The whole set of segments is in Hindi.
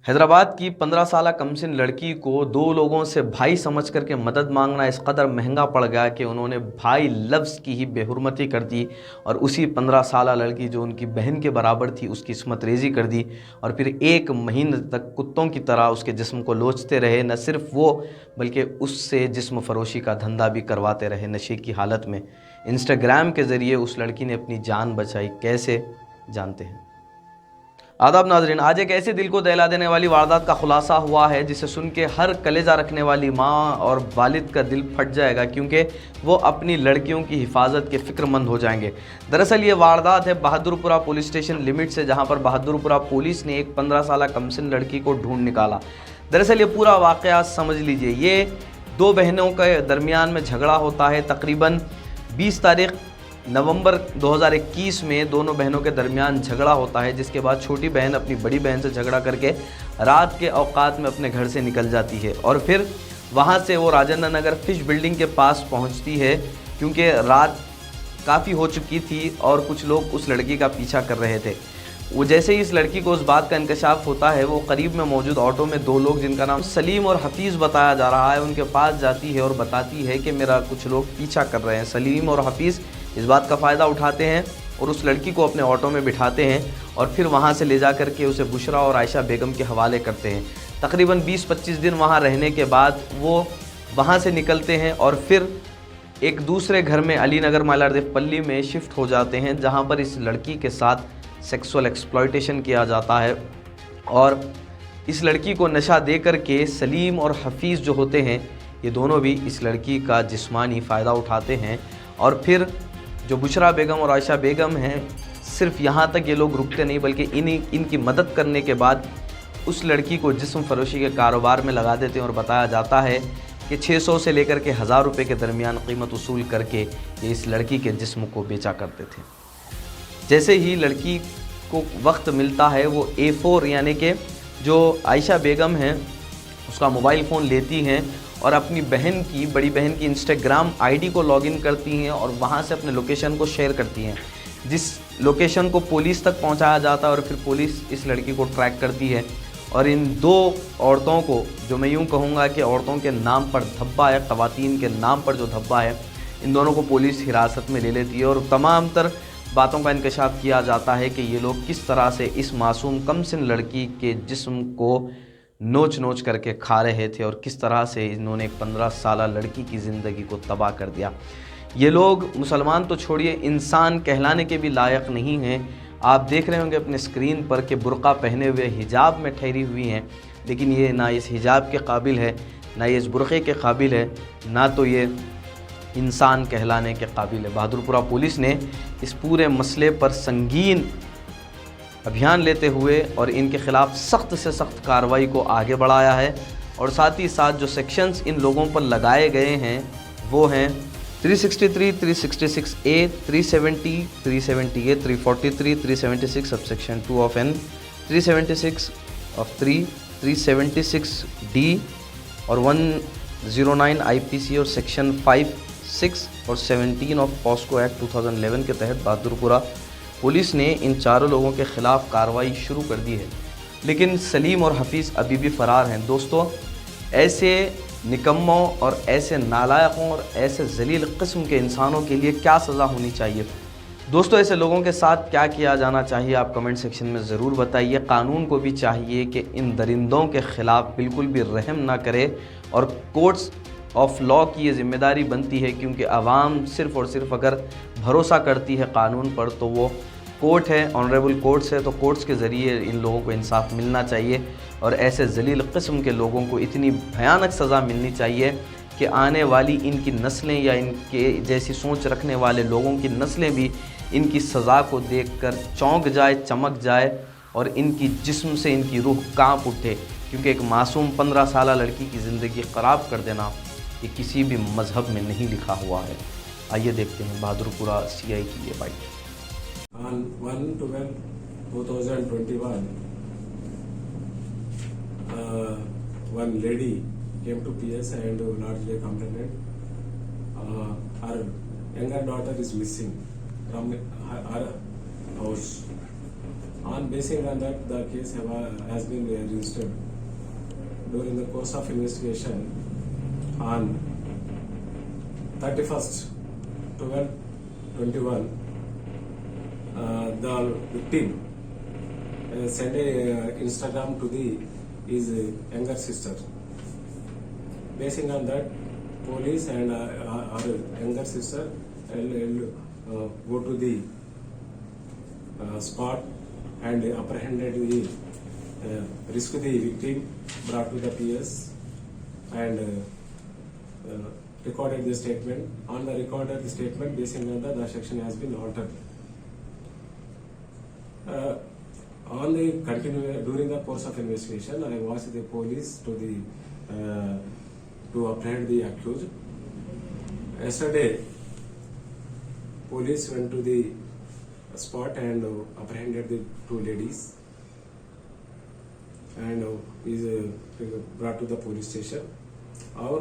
हैदराबाद की 15 साला कमसिन लड़की को दो लोगों से भाई समझ करके मदद मांगना इस कदर महंगा पड़ गया कि उन्होंने भाई लफ्ज़ की ही बेहुरमती कर दी और उसी 15 साला लड़की जो उनकी बहन के बराबर थी उसकी इस्मत रेज़ी कर दी और फिर 1 महीने तक कुत्तों की तरह उसके जिस्म को लोचते रहे। न सिर्फ वो बल्कि उससे जिस्म फरोशी का धंधा भी करवाते रहे नशे की हालत में। इंस्टाग्राम के ज़रिए उस लड़की ने अपनी जान बचाई, कैसे जानते हैं। आदाब नाजरीन, आज एक ऐसे दिल को दहला देने वाली वारदात का खुलासा हुआ है जिसे सुन के हर कलेजा रखने वाली माँ और वालिद का दिल फट जाएगा, क्योंकि वो अपनी लड़कियों की हिफाजत के फ़िक्रमंद हो जाएंगे। दरअसल ये वारदात है बहादुरपुरा पुलिस स्टेशन लिमिट से, जहाँ पर बहादुरपुरा पुलिस ने एक 15 साला कमसिन लड़की को ढूंढ निकाला। दरअसल ये पूरा वाक़या समझ लीजिए, ये दो बहनों के दरमियान में झगड़ा होता है। तकरीबन 20 तारीख नवंबर 2021 में दोनों बहनों के दरमियान झगड़ा होता है, जिसके बाद छोटी बहन अपनी बड़ी बहन से झगड़ा करके रात के औकात में अपने घर से निकल जाती है और फिर वहां से वो राजेंद्र नगर फिश बिल्डिंग के पास पहुंचती है, क्योंकि रात काफ़ी हो चुकी थी और कुछ लोग उस लड़की का पीछा कर रहे थे। वो जैसे ही इस लड़की को उस बात का इंकशाफ होता है, वो करीब में मौजूद ऑटो में दो लोग जिनका नाम सलीम और हफीज़ बताया जा रहा है, उनके पास जाती है और बताती है कि मेरा कुछ लोग पीछा कर रहे हैं। सलीम और हफीज़ इस बात का फ़ायदा उठाते हैं और उस लड़की को अपने ऑटो में बिठाते हैं और फिर वहाँ से ले जा कर के उसे बुशरा और आयशा बेगम के हवाले करते हैं। तकरीबन 20-25 दिन वहाँ रहने के बाद वो वहाँ से निकलते हैं और फिर एक दूसरे घर में अली नगर मालारदेव पल्ली में शिफ्ट हो जाते हैं, जहाँ पर इस लड़की के साथ सेक्सुअल एक्सप्लॉयटेशन किया जाता है और इस लड़की को नशा दे कर के सलीम और हफीज़ जो होते हैं ये दोनों भी इस लड़की का जिस्मानी फ़ायदा उठाते हैं। और फिर जो बुशरा बेगम और आयशा बेगम हैं, सिर्फ यहाँ तक ये लोग रुकते नहीं बल्कि इनकी मदद करने के बाद उस लड़की को जिस्म फरोशी के कारोबार में लगा देते हैं और बताया जाता है कि 600 से लेकर के 1000 रुपये के दरमियान कीमत वसूल करके ये इस लड़की के जिस्म को बेचा करते थे। जैसे ही लड़की को वक्त मिलता है वो A4 यानी कि जो आयशा बेगम हैं उसका मोबाइल फ़ोन लेती हैं और अपनी बड़ी बहन की इंस्टाग्राम आईडी को लॉगिन करती हैं और वहाँ से अपने लोकेशन को शेयर करती हैं, जिस लोकेशन को पुलिस तक पहुँचाया जाता है और फिर पुलिस इस लड़की को ट्रैक करती है। और इन दो औरतों को, जो मैं यूँ कहूँगा कि औरतों के नाम पर धब्बा है, ख़वातीन के नाम पर जो धब्बा है, इन दोनों को पुलिस हिरासत में ले लेती है और तमाम तर बातों का इंकशाफ किया जाता है कि ये लोग किस तरह से इस मासूम कमसिन लड़की के जिस्म को नोच नोच करके खा रहे थे और किस तरह से इन्होंने एक 15 साला लड़की की ज़िंदगी को तबाह कर दिया। ये लोग मुसलमान तो छोड़िए, इंसान कहलाने के भी लायक नहीं हैं। आप देख रहे होंगे अपने स्क्रीन पर कि बुर्का पहने हुए हिजाब में ठहरी हुई हैं, लेकिन ये ना इस हिजाब के काबिल है, ना ये इस बुर्क़े के काबिल है, ना तो ये इंसान कहलाने के काबिल है। बहादुरपुरा पुलिस ने इस पूरे मसले पर संगीन अभियान लेते हुए और इनके ख़िलाफ़ सख्त से सख्त कार्रवाई को आगे बढ़ाया है और साथ ही साथ जो सेक्शंस इन लोगों पर लगाए गए हैं वो हैं 363, 366A, 370, 370A, 343, 376 subsection 2 of N, 376 of 3, 376D और 109 IPC और सेक्शन 5, 6 और 17 ऑफ पॉस्को एक्ट 2011 के तहत बहादुरपुरा पुलिस ने इन चारों लोगों के ख़िलाफ़ कार्रवाई शुरू कर दी है। लेकिन सलीम और हफीज़ अभी भी फ़रार हैं। दोस्तों, ऐसे निकम्मों और ऐसे नालायकों और ऐसे जलील किस्म के इंसानों के लिए क्या सज़ा होनी चाहिए? दोस्तों, ऐसे लोगों के साथ क्या किया जाना चाहिए, आप कमेंट सेक्शन में ज़रूर बताइए। कानून को भी चाहिए कि इन दरिंदों के ख़िलाफ़ बिल्कुल भी रहम ना करे और कोर्ट्स ऑफ लॉ की ये ज़िम्मेदारी बनती है, क्योंकि आवाम सिर्फ़ और सिर्फ अगर भरोसा करती है कानून पर तो वो कोर्ट है, ऑनरेबल कोर्ट्स है, तो कोर्ट्स के ज़रिए इन लोगों को इंसाफ मिलना चाहिए और ऐसे जलील किस्म के लोगों को इतनी भयानक सज़ा मिलनी चाहिए कि आने वाली इनकी नस्लें या इनके जैसी सोच रखने वाले लोगों की नस्लें भी इनकी सज़ा को देखकर चौंक जाए, चमक जाए और इनकी जिस्म से इनकी रूह कांप उठे, क्योंकि एक मासूम 15 साला लड़की की ज़िंदगी ख़राब कर देना ये किसी भी मज़हब में नहीं लिखा हुआ है। आइए देखते हैं बहादुरपुरा CI की ये bite. On 1/12/2021, one lady came to PS and largely complained. Her younger daughter is missing from her house. On basing on that, the case has been registered. During the course of investigation, on 31st 12/21, the victim sent a Instagram to his younger sister. Basing on that, police and our younger sister go to the spot and apprehended rescued the victim, brought to the PS and recorded the statement. On the recorded statement, basing on that, the section has been altered. On the during the course of investigation, I watched the police to apprehend the accused. Yesterday, police went to the spot and apprehended the two ladies and is brought to the police station. और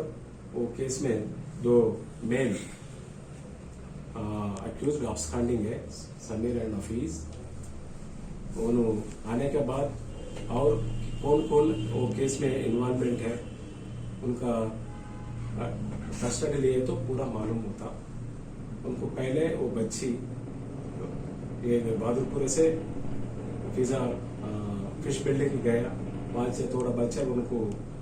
वो केस में दो मेल अक्यूज्ड absconding है, समीर एंड हफीज। उन्होंने आने के बाद और कौन कौन वो केस में इन्वॉल्वमेंट है उनका कस्टडी लिए तो पूरा मालूम होता। उनको पहले वो बच्ची ये बहादुरपुर से पिज्जा फिश बिल्डिंग गया, वहां से थोड़ा बच्चा उनको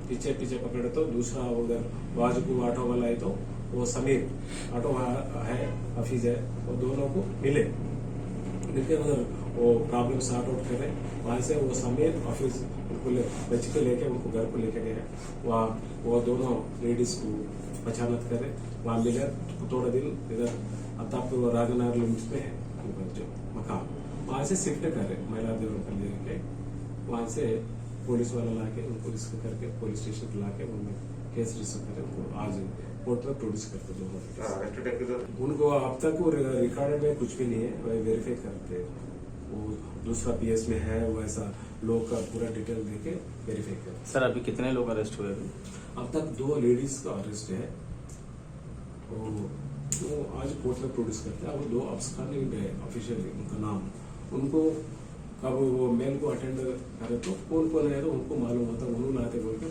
पीछे पीछे पकड़े तो दूसरा उधर बाजू ऑटो वाला है तो वो समीर ऑटो है हफीज है, वो दोनों को मिले, मिलकर उधर वो प्रॉब्लम सॉर्ट आउट करे। वहां से वो समीर हफीज उनको बच्ची को लेके उनको घर को लेके गया, वहाँ वो दोनों लेडीज को पहचानत करे, वहाँ मिले थोड़ा दिन इधर अतापुर राजनगर लिमिट्स में है जो मकान, वहां से शिफ्ट करे महिला देवर कर लेके, वहां से पुलिस वाला लाके उनको रिस्क करके पुलिस स्टेशन पे लाके उनमें केस रजिस्टर करे, उनको आज कोर्ट में प्रोड्यूस करते दोनों। उनको अब तक वो रिकॉर्ड में कुछ भी नहीं है, वही वेरीफाई करते वो दूसरा पीएस में है, वैसा लोग का पूरा डिटेल देके वेरीफाई करते। सर अभी कितने लोग अरेस्ट हुए अभी? अब तक 2 लेडीज का अरेस्ट है, वो आज कोर्ट में प्रोड्यूस करते हैं। अब 2 अब्सकॉन्डिंग है ऑफिशियली उनका नाम, उनको कब वो मेल को अटेंड करे तो कौन कौन है तो उनको मालूम होता, उन्होंने आते बोल के